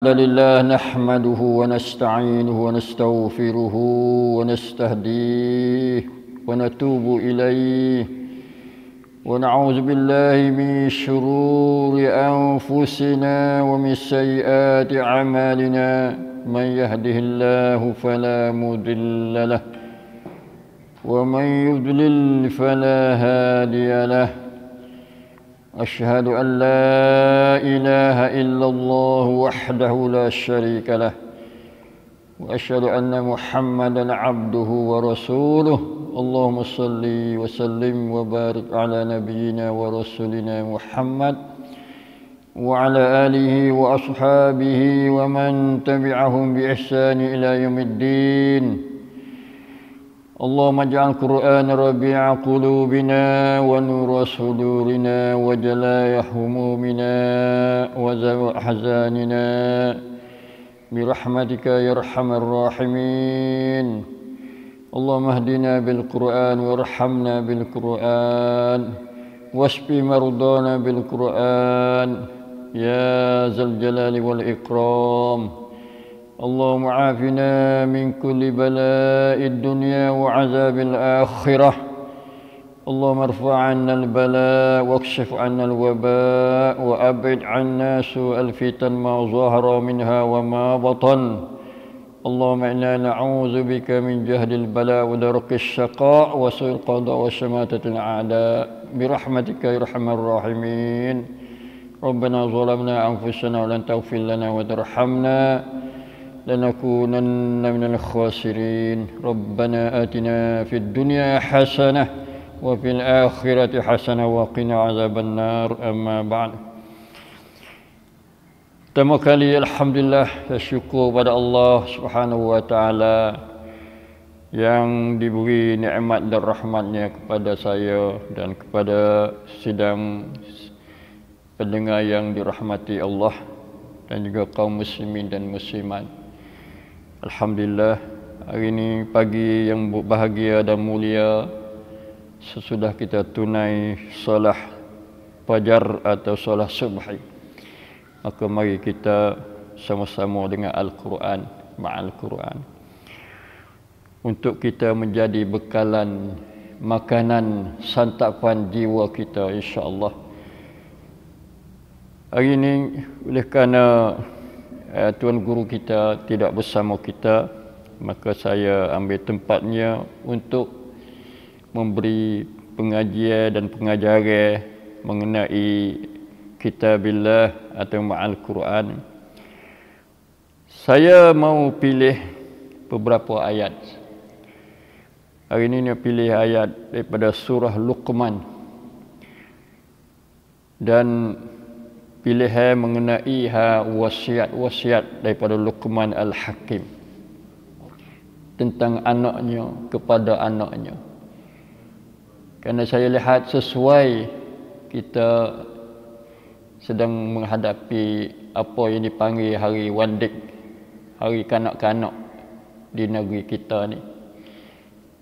الحمد لله نحمده ونستعينه ونستغفره ونستهديه ونتوب إليه ونعوذ بالله من شرور أنفسنا ومن سيئات أعمالنا من يهده الله فلا مضل له ومن يضلل فلا هادي له أشهد أن لا إله إلا الله وحده لا شريك له وأشهد أن محمدا عبده ورسوله اللهم صل وسلم وبارك على نبينا ورسولنا محمد وعلى آله وأصحابه ومن تبعهم بإحسان إلى يوم الدين اللهم اجعل القرآن ربيع قلوبنا ونور صدورنا وجلاء همومنا وذوي أحزاننا برحمتك يا أرحم الراحمين اللهم اهدنا بالقرآن وارحمنا بالقرآن واشف مرضانا بالقرآن يا ذا الجلال والإكرام اللهم عافنا من كل بلاء الدنيا وعذاب الآخرة اللهم ارفع عنا البلاء واكشف عنا الوباء وأبعد عنا سوء الفتن ما ظهر منها وما بطن اللهم إنا نعوذ بك من جهد البلاء ودرك الشقاء وسوء القضاء وشماتة الأعداء برحمتك يا أرحم الراحمين ربنا ظلمنا أنفسنا ولن تغفر لنا وترحمنا لنكونن من الخاسرين ربنا آتنا في الدنيا حسنة وفي الآخرة حسنة وقنا عذاب النار أما بعد. Pertama kali alhamdulillah saya syukur pada Allah Subhanahu wa taala yang diberi nikmat dan rahmatnya kepada saya dan kepada sidang pendengar yang dirahmati Allah dan juga kaum muslimin dan muslimat. Alhamdulillah, hari ini pagi yang bahagia dan mulia sesudah kita tunai solat fajar atau solat subhi. Maka mari kita sama-sama dengan Al-Quran, ma'al Quran, untuk kita menjadi bekalan makanan santapan jiwa kita insya-Allah. Hari ini oleh kerana Tuan Guru kita tidak bersama kita, maka saya ambil tempatnya untuk memberi pengajian dan pengajaran mengenai Kitabillah atau Ma'al Quran. Saya mau pilih beberapa ayat. Hari ini saya pilih ayat daripada surah Luqman dan pilihan mengenai wasiat daripada Luqman Al-Hakim tentang anaknya kepada anaknya. Kerana saya lihat sesuai kita sedang menghadapi apa yang dipanggil hari Wandik, hari kanak-kanak di negeri kita ni.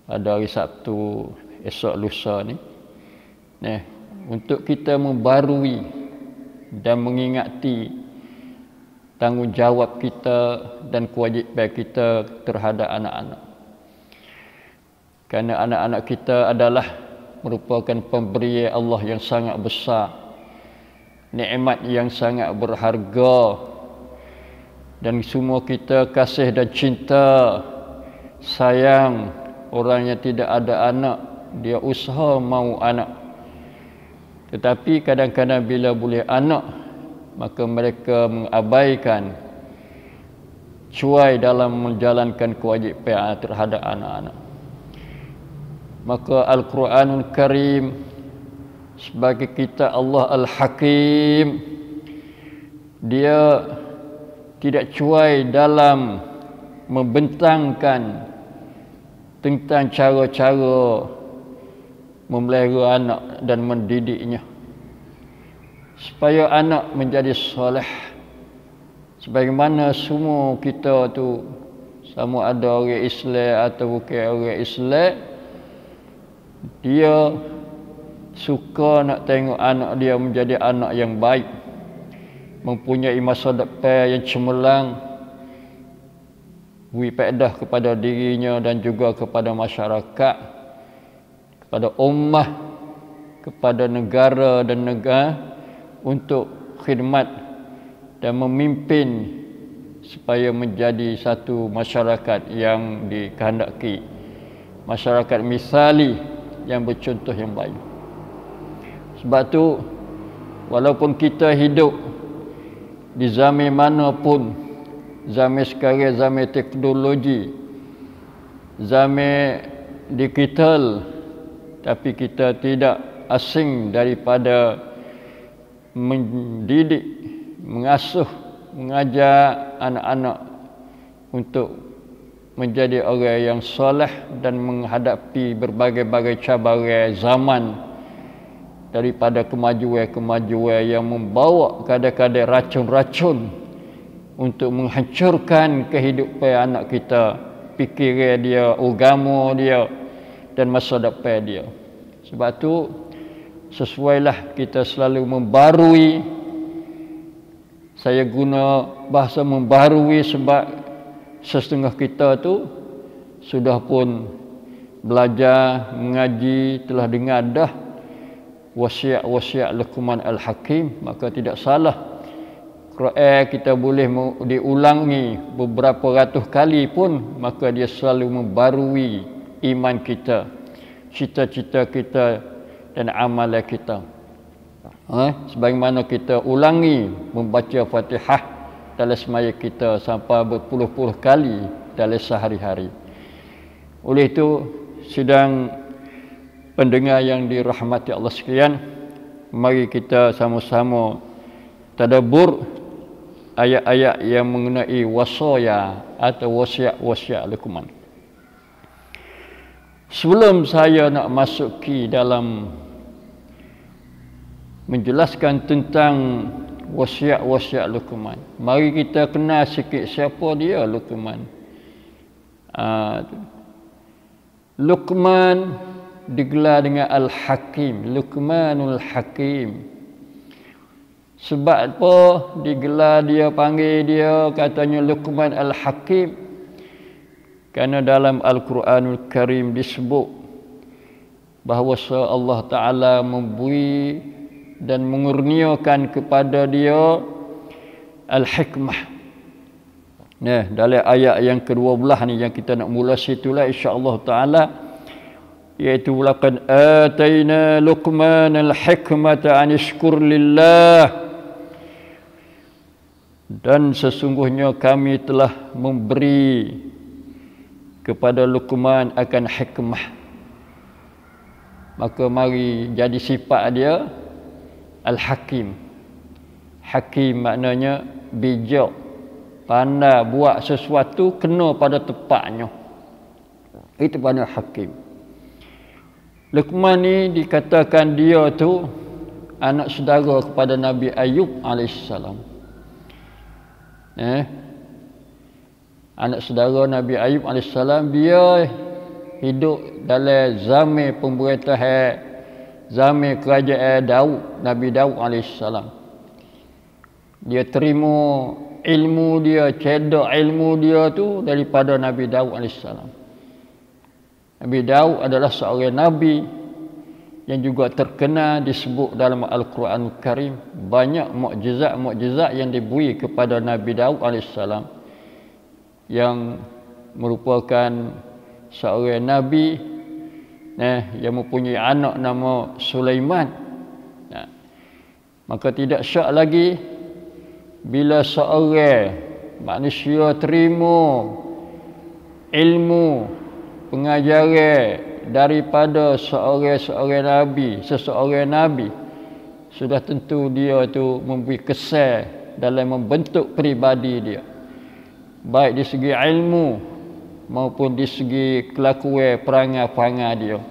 Pada hari Sabtu esok lusa ni. Nah, untuk kita membarui dan mengingati tanggungjawab kita dan kewajipan kita terhadap anak-anak. Kerana anak-anak kita adalah merupakan pemberian Allah yang sangat besar, nikmat yang sangat berharga, dan semua kita kasih dan cinta sayang orang yang tidak ada anak, dia usaha mau anak. Tetapi kadang-kadang bila boleh anak, maka mereka mengabaikan, cuai dalam menjalankan kewajipan terhadap anak-anak. Maka Al-Quranul Karim sebagai kitab Allah Al-Hakim, dia tidak cuai dalam membentangkan tentang cara-cara memelihara anak dan mendidiknya supaya anak menjadi soleh. Sebagaimana semua kita tu, sama ada orang Islam atau bukan orang Islam, dia suka nak tengok anak dia menjadi anak yang baik. mempunyai masa depan yang cemerlang, beri faedah kepada dirinya dan juga kepada masyarakat, kepada ummah, kepada negara dan negara untuk khidmat dan memimpin supaya menjadi satu masyarakat yang dikehendaki, masyarakat misali yang bercontoh yang baik. Sebab tu walaupun kita hidup di zaman manapun, zaman sekarang zaman teknologi, zaman digital, tapi kita tidak asing daripada mendidik, mengasuh, mengajar anak-anak untuk menjadi orang yang soleh dan menghadapi berbagai-bagai cabaran zaman, daripada kemajuan-kemajuan yang membawa kadang-kadang racun-racun untuk menghancurkan kehidupan anak kita, fikiran dia, agama dia dan masa depan dia. Sebab tu sesuailah kita selalu membarui. Saya guna bahasa membarui sebab setengah kita tu sudah pun belajar, mengaji, telah dengar dah wasiat-wasiat Luqman Al-Hakim, maka tidak salah Quran kita boleh diulangi beberapa ratus kali pun, maka dia selalu membarui iman kita, cita-cita kita dan amalan kita. Sebagaimana kita ulangi membaca Fatihah dalam semaya kita sampai berpuluh-puluh kali dalam sehari-hari. Oleh itu, sidang pendengar yang dirahmati Allah sekalian, mari kita sama-sama tadabbur ayat-ayat yang mengenai wasaya atau wasiat-wasiat Luqman. Sebelum saya nak masuki dalam menjelaskan tentang wasiat-wasiat Luqman, mari kita kenal sikit siapa dia Luqman. Luqman digelar dengan Al-Hakim, Luqmanul Hakim. Sebab apa digelar dia, panggil dia katanya Luqman Al-Hakim? Kerana dalam Al-Quranul Karim disebut bahawa Allah Ta'ala memberi dan mengurniakan kepada dia Al-Hikmah. Nah, dalam ayat yang ke-12 ni yang kita nak mula situlah insya-Allah Ta'ala, iaitu laqad atayna Luqman al-hikmata an yashkur lillah, dan sesungguhnya kami telah memberi kepada Luqman akan hikmah. Maka mari jadi sifat dia Al-Hakim. Hakim maknanya bijak, pandai, buat sesuatu kena pada tempatnya. Itu makna Hakim. Luqman ni dikatakan dia tu anak saudara kepada Nabi Ayub alaihissalam. Anak saudara Nabi Ayub alaihissalam, dia hidup dalam zaman pemerintahan, zaman kerajaan Daud, Nabi Daud alaihissalam. Dia terima ilmu dia, cedak ilmu dia tu daripada Nabi Daud alaihissalam. Nabi Daud adalah seorang nabi yang juga terkenal disebut dalam Al-Quranul Karim. Banyak mukjizat-mukjizat yang diberi kepada Nabi Daud alaihissalam, yang merupakan seorang nabi yang mempunyai anak nama Sulaiman. Maka tidak syak lagi bila seorang manusia terima ilmu pengajaran daripada seorang nabi, sudah tentu dia tu memberi kesan dalam membentuk peribadi dia, baik di segi ilmu maupun di segi kelakuan perangai-perangai dia.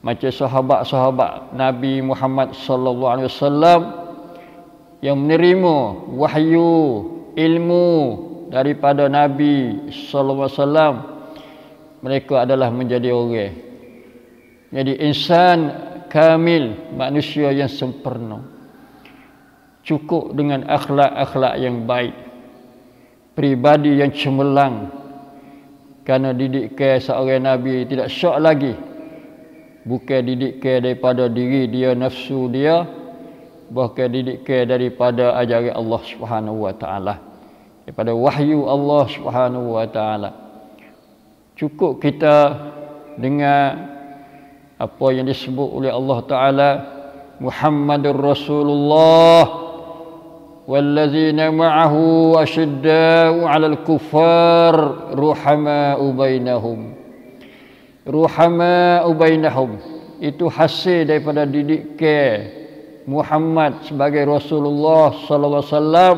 Macam sahabat-sahabat Nabi Muhammad sallallahu alaihi wasallam yang menerima wahyu ilmu daripada Nabi sallallahu alaihi wasallam, mereka adalah menjadi orang, jadi insan kamil, manusia yang sempurna. cukup dengan akhlak-akhlak yang baik, pribadi yang cemerlang. Kerana didikan seorang Nabi tidak syok lagi, bukan didikan daripada diri dia, nafsu dia, bahkan didikan daripada ajaran Allah Subhanahu wa taala, daripada wahyu Allah Subhanahu wa taala. Cukup kita dengan apa yang disebut oleh Allah Taala, Muhammadur Rasulullah wallazina ma'ahu asyidda'u 'alal kuffar ruhama'u bainahum. Ruhama'u bainahum itu hasil daripada didikan Muhammad sebagai Rasulullah sallallahu alaihi wasallam.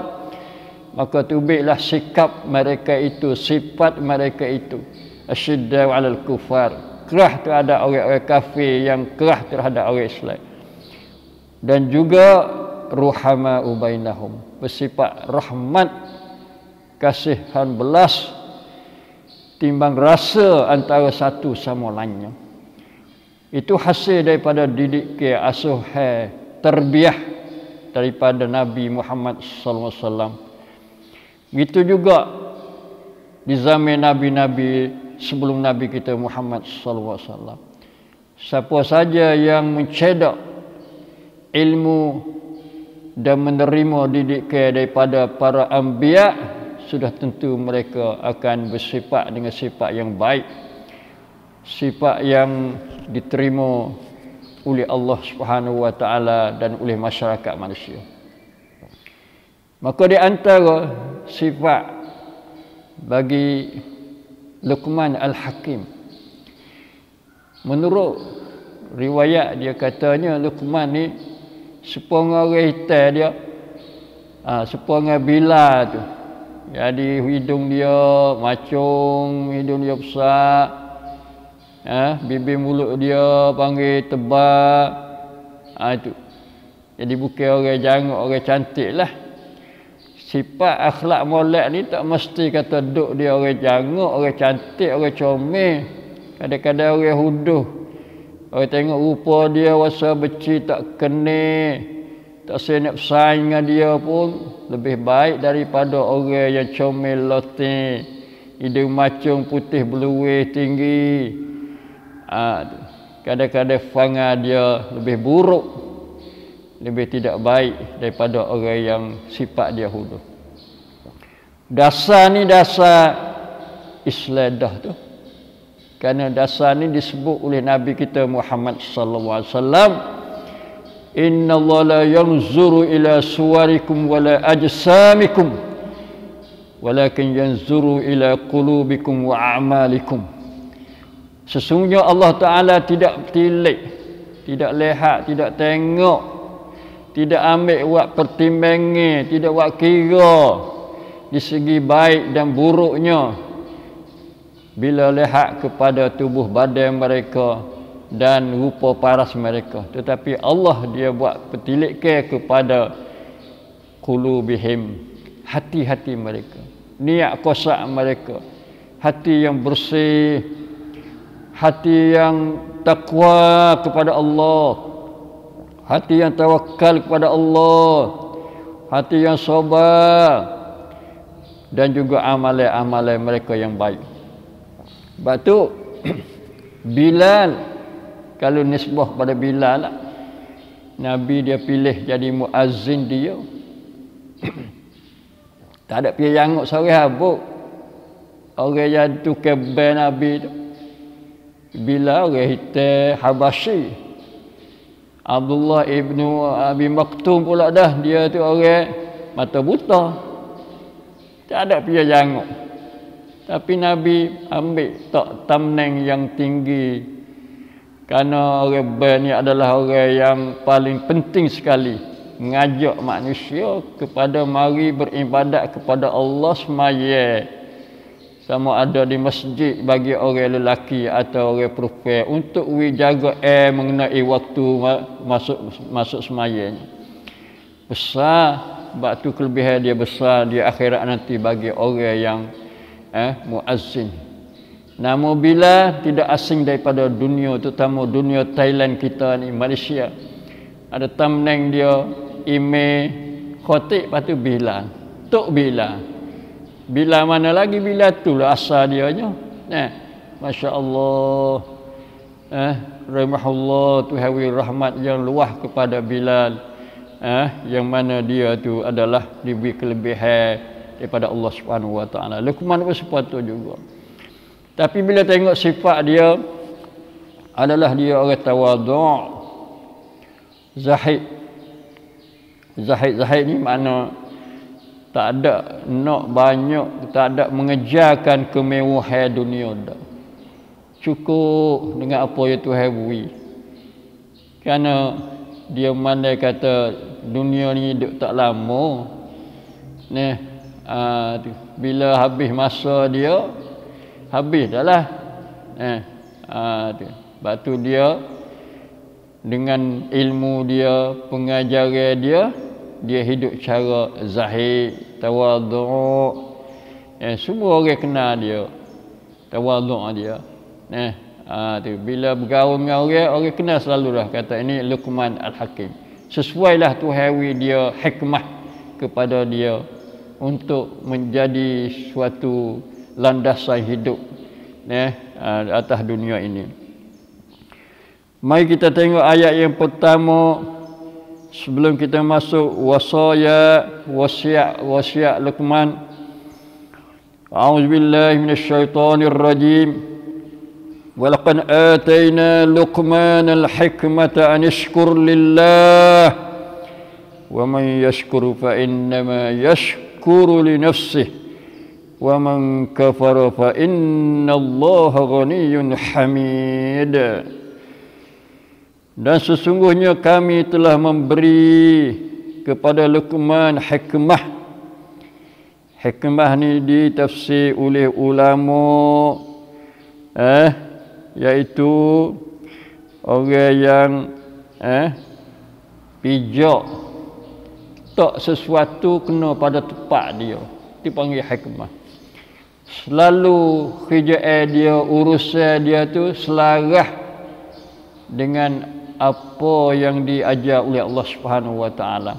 Maka tubiklah sikap mereka itu, sifat mereka itu, asyidda'u 'alal kuffar, kerah terhadap orang-orang kafir, yang kerah terhadap orang Islam. Dan juga ruhama'u bainahum, bersifat rahmat, kasihan belas, timbang rasa antara satu sama lainnya. Itu hasil daripada didikan, asuhan, terbiah daripada Nabi Muhammad sallallahu alaihi wasallam. Begitu juga di zaman nabi-nabi sebelum Nabi kita Muhammad sallallahu alaihi wasallam. Siapa saja yang mencedak ilmu dan menerima didikan daripada para anbiya, sudah tentu mereka akan bersifat dengan sifat yang baik, sifat yang diterima oleh Allah Subhanahu wa taala dan oleh masyarakat manusia. Maka di antara sifat bagi Luqman Al-Hakim, menurut riwayat dia katanya Luqman ni sepengah orang hitam dia, sepengah bila tu. Jadi hidung dia macung, hidung dia besar, bibir mulut dia panggil tebal, itu. Jadi bukan orang janggut, orang cantik lah. Sifat akhlak molek ni tak mesti kata duk dia orang janggut, orang cantik, orang comel. Kadang-kadang orang huduh. Orang tengok rupa dia wasa beci tak kena, tak saya nak bersaing dengan dia pun lebih baik daripada orang yang comel loteng, hidung macung putih beluih tinggi. Kadang-kadang fanga dia lebih buruk, lebih tidak baik daripada orang yang sifat dia huduh. Dasar ni dasar Islam dah tu. Kerana dasar ni disebut oleh Nabi kita Muhammad sallallahu alaihi wasallam, Inna Allah la yanzuru ila suwarikum wala ajsamikum walakin yanzuru ila qulubikum wa a'malikum. Sesungguhnya Allah Ta'ala tidak tilik, tidak lihat, tidak tengok, tidak ambil buat pertimbangan, tidak buat kira di segi baik dan buruknya bila lihat kepada tubuh badan mereka dan rupa paras mereka. Tetapi Allah dia buat petilikkan kepada qulubihim, hati-hati mereka, niat kosak mereka, hati yang bersih, hati yang takwa kepada Allah, hati yang tawakal kepada Allah, hati yang sabar, dan juga amalan-amalan mereka yang baik. Sebab tu Bilal, kalau nisbah pada Bilal lah, Nabi dia pilih jadi muazzin dia. Tak ada pergi janguk sore habuk. Orang yang tukar band Nabi tu Bilal, orang hitam Habasyi. Abdullah ibnu Abi Maktum pula dah, dia tu orang mata buta, tak ada pergi janguk. Tapi Nabi ambil tak tamneng yang tinggi, kerana orang band ni adalah orang yang paling penting sekali mengajak manusia kepada mari beribadat kepada Allah semaya, sama ada di masjid bagi orang lelaki atau orang perempuan, untuk jaga mengenai waktu masuk semaya. Besar, sebab tu kelebihan dia besar di akhirat nanti bagi orang yang muazzin. Nama Bilal tidak asing daripada dunia, terutama dunia Thailand kita ni, Malaysia. Ada tamneng dia, email Khatib lepas tu Bilal. Tok Bilal. Bilal mana lagi? Bilal tu lah asal dia je. Masya Allah. Rahimahullah, Tuhan beri rahmat yang luas kepada Bilal. Yang mana dia tu adalah diberi kelebihan daripada Allah Subhanahu Wa Taala. Luqman pun sepatut juga. Tapi bila tengok sifat dia adalah dia orang tawaduk, zahid. Zahid ni makna tak ada nak banyak, tak ada mengejarkan kemewahan dunia dah. Cukup dengan apa yang Tuhan beri. Kerana dia mandai kata dunia ni hidup tak lama. Bila habis masa dia, habis dah lah. Sebab tu dia dengan ilmu dia, pengajaran dia hidup cara zahid, tawaduk. Semua orang kenal dia, tawaduk dia. Bila bergaul dengan orang kenal selalu dah kata ini Luqman Al-Hakim. Sesuailah Tuhan dia hikmah kepada dia untuk menjadi suatu landasan hidup atas dunia ini. Mari kita tengok ayat yang pertama sebelum kita masuk wasiat Luqman. A'udzubillahi minasyaitonir rajim. Walaqad atayna Luqmanal hikmata an yashkur lillah wa man yashkur fa innama yashkuru li nafsihi wa man kafara fa innallaha ghaniyyun hamid. Dan sesungguhnya kami telah memberi kepada Luqman hikmah. Hikmah ni ditafsir oleh ulama iaitu orang yang bijak, tak sesuatu kena pada tempat dia, dipanggil hikmah. Selalu kerjaan dia, urusan dia tu selaras dengan apa yang diajar oleh Allah Subhanahu Wa Taala.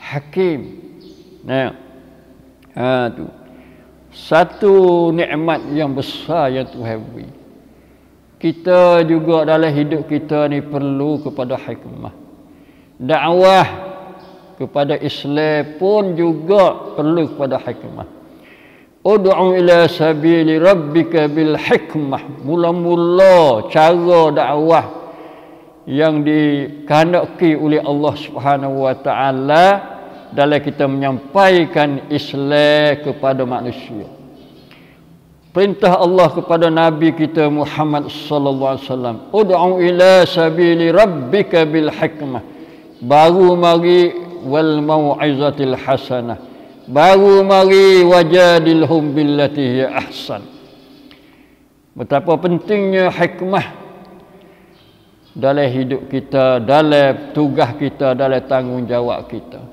Hakim. Tu satu nikmat yang besar yang Tuhan beri. Kita juga dalam hidup kita ni perlu kepada hikmah. Dakwah kepada Islam pun juga perlu kepada hikmah. Ud'u ila sabili rabbika bil hikmah. Mula-mula cara dakwah yang dikehendaki oleh Allah Subhanahu Wa Taala dalam kita menyampaikan Islam kepada manusia. Perintah Allah kepada Nabi kita Muhammad sallallahu alaihi wasallam, ud'u ila sabili rabbika bil hikmah. Baru mari wal mau'izatil hasanah. Baru mari wajadilhum billati hiya ahsan. Betapa pentingnya hikmah dalam hidup kita, dalam tugas kita, dalam tanggungjawab kita.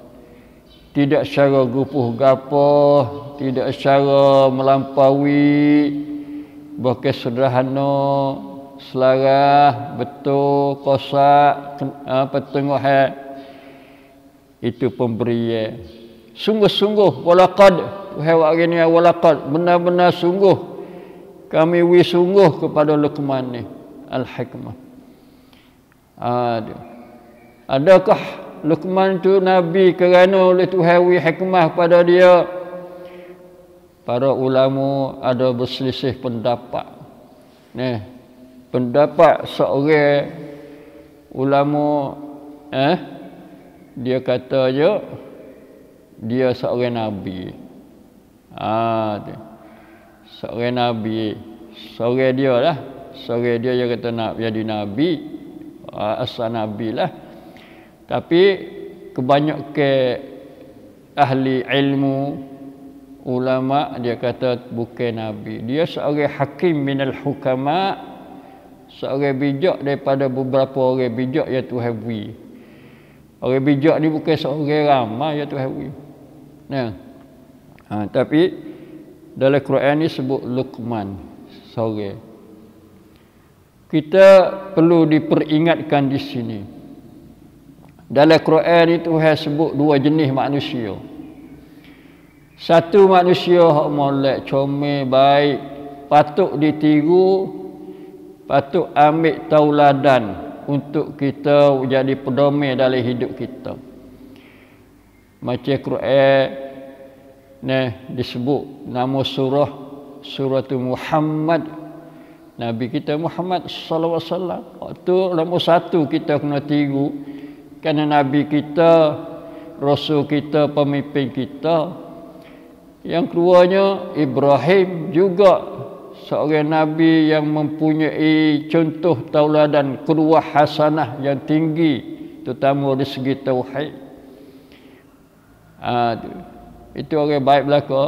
Tidak secara gupuh-gapuh, tidak secara melampaui, berkesederhana, selaras, betul, kosak, pertengahan. Itu pemberian. Sungguh-sungguh, walaqad, hari ini walaqad, benar-benar sungguh kami sungguh kepada Luqman ni al-hikmah. Adakah Luqman tu Nabi kerana oleh Tuhan hikmah pada dia? Para ulama ada berselisih pendapat. Pendapat seorang ulama dia kata dia seorang Nabi. Seorang Nabi. Seorang dia lah. Seorang dia kata nak jadi Nabi. Asal Nabi lah. Tapi kebanyakan ahli ilmu, ulama dia kata bukan Nabi. Dia seorang hakim minal hukama, seorang bijak daripada beberapa orang bijak yang Tuhan beri. Orang bijak ni bukan seorang ramai yang Tuhan beri. Tapi dalam Quran ni sebut Luqman seorang. Kita perlu diperingatkan di sini. Dalam Quran itu Tuhan sebut dua jenis manusia. Satu manusia hak molek, comel, baik, patut ditiru, patut ambil tauladan untuk kita jadi pedoman dalam hidup kita. Macam Quran disebut nama surah Muhammad, Nabi kita Muhammad sallallahu alaihi wasallam. Itu nombor satu kita kena tiru, kerana Nabi kita, Rasul kita, pemimpin kita. Yang keduanya Ibrahim juga seorang Nabi yang mempunyai contoh tauladan kedua hasanah yang tinggi, terutama dari segi tauhid. Itu orang baik belaka.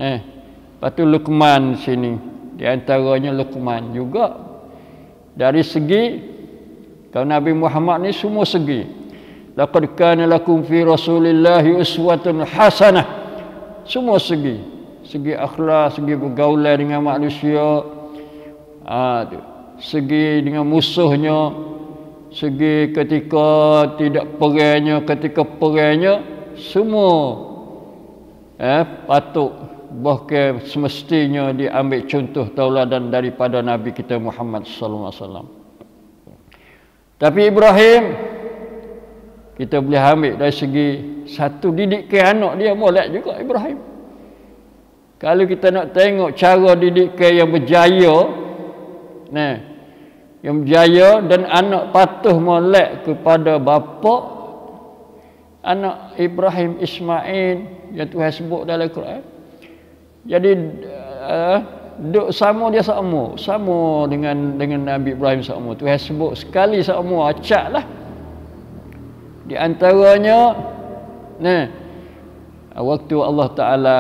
Lepas tu Luqman sini, di antaranya Luqman juga dari segi, kalau Nabi Muhammad ni semua segi. Laqad kana lakum fi Rasulillahi uswatun hasanah. Semua segi akhlak, segi pergaulan dengan manusia, segi dengan musuhnya, segi ketika tidak perangnya, ketika perangnya, semua patut bahkan semestinya diambil contoh tauladan daripada Nabi kita Muhammad sallallahu alaihi wasallam. Tapi Ibrahim kita boleh ambil dari segi satu, didikan anak dia molek juga Ibrahim. Kalau kita nak tengok cara didikan yang berjaya, yang berjaya dan anak patuh molek kepada bapa, anak Ibrahim Ismail yang Tuhan sebut dalam Quran. Jadi duk sama dengan Nabi Ibrahim sama. Tuhan sebut sekali sama, acaklah. Di antaranya waktu Allah Taala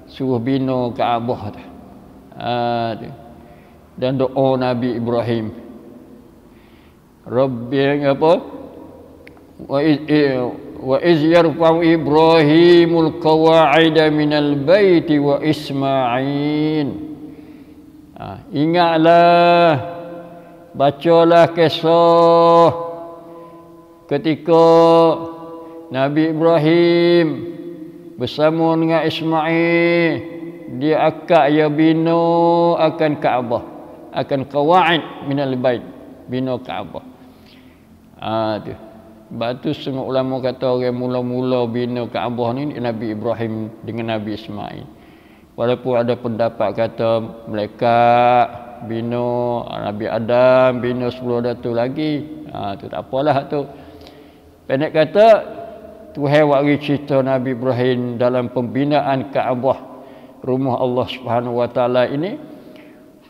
suruh bina Kaabah dan doa Nabi Ibrahim, Rabbi apa, wa iz yarfa'u Ibrahimul qawa'ida minal baiti wa Ismail. Ingatlah, bacalah kisah ketika Nabi Ibrahim bersama dengan Ismail, dia akan bina akan Kaabah, akan qawa'id minal bait, bina Kaabah. Tu. Sebab tu semua ulama kata orang mula-mula bina Kaabah ni Nabi Ibrahim dengan Nabi Ismail. Walaupun ada pendapat kata mereka bina, Nabi Adam bina 10 datu lagi. Tu tak apalah tu. Pendek kata, Tuhan wari cerita Nabi Ibrahim dalam pembinaan Kaabah, rumah Allah Subhanahu Wa Taala ini.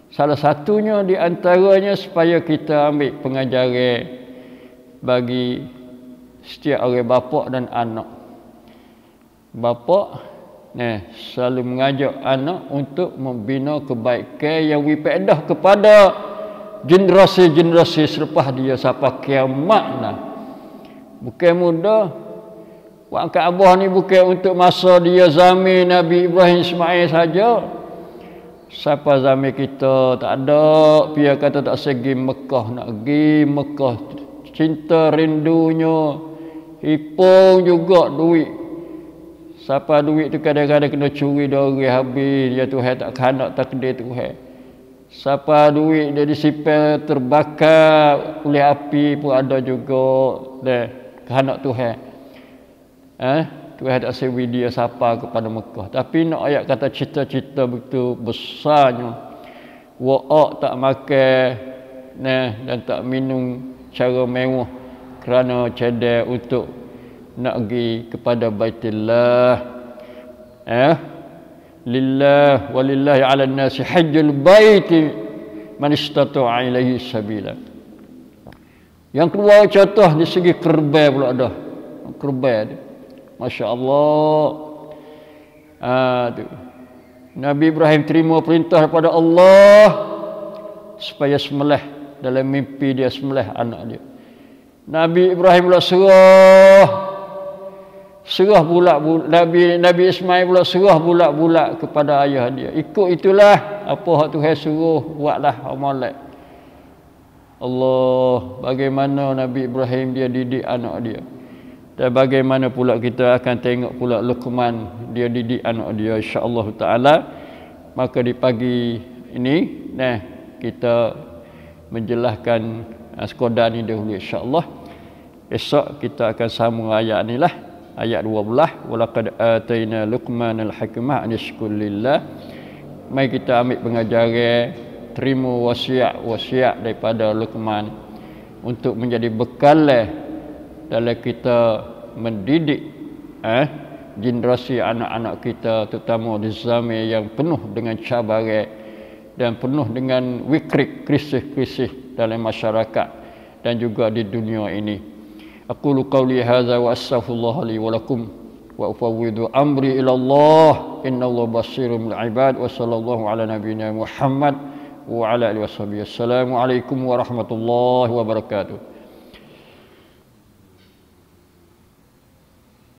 Salah satunya di antaranya supaya kita ambil pengajaran bagi setiap orang bapa dan anak. Bapa selalu mengajak anak untuk membina kebaikan yang wipedah kepada generasi-generasi selepas dia sampai kiamat lah. Bukan mudah. Buat Kaabah ni bukan untuk masa dia zaman Nabi Ibrahim Ismail saja. Sampai zaman kita tak ada, pihak kata tak segi Mekah, nak pergi Mekah, cinta rindunya, hipung juga duit. Sampai duit tu kadang-kadang kena curi dari habis, dia Tuhan tak kanak takdir Tuhan. Siapa duit dia disipel terbakar oleh api pun ada juga. Kehendak Tuhan. Tuhan tak sewi dia siapa kepada Mekah. Tapi nak ayat kata cita-cita begitu besarnya. Wa'ak tak makan dan tak minum cara mewah kerana cadar untuk nak pergi kepada Baitullah. Lillah walillahi 'alan nasi hajjul baiti man istata'a ilaihi sabila. Yang kedua contoh di segi kerbai pula ada. Kerbai dia. Masya-Allah. Nabi Ibrahim terima perintah daripada Allah supaya sembelih, dalam mimpi dia sembelih anak dia. Nabi Ibrahim pula serah Nabi Ismail pula serah bulat-bulat kepada ayah dia. Ikut itulah apa hak Tuhan suruh, buatlah amalan. Allah, bagaimana Nabi Ibrahim dia didik anak dia. Dan bagaimana pula kita akan tengok pula Luqman dia didik anak dia, insya-Allah taala. Maka di pagi ini kita menjelaskan sekadar ni dahulu, insya-Allah. Esok kita akan sambung ayat ni lah, ayat 12. Walaqad ataina Luqmanal hikmah an yashkur lillah. Mai kita ambil pengajaran, terima wasiat daripada Luqman untuk menjadi bekal dalam kita mendidik generasi anak-anak kita, terutama di zaman yang penuh dengan cabaran dan penuh dengan krisis-krisis dalam masyarakat dan juga di dunia ini. Aqulu qawli hadza wa astaghfirullah li wa lakum wa ufawwidu amri ila Allah innallaha basirun bil ibad wa sallallahu ala nabiyyina Muhammad wa ala alihi washabihi. Assalamualaikum warahmatullahi wabarakatuh.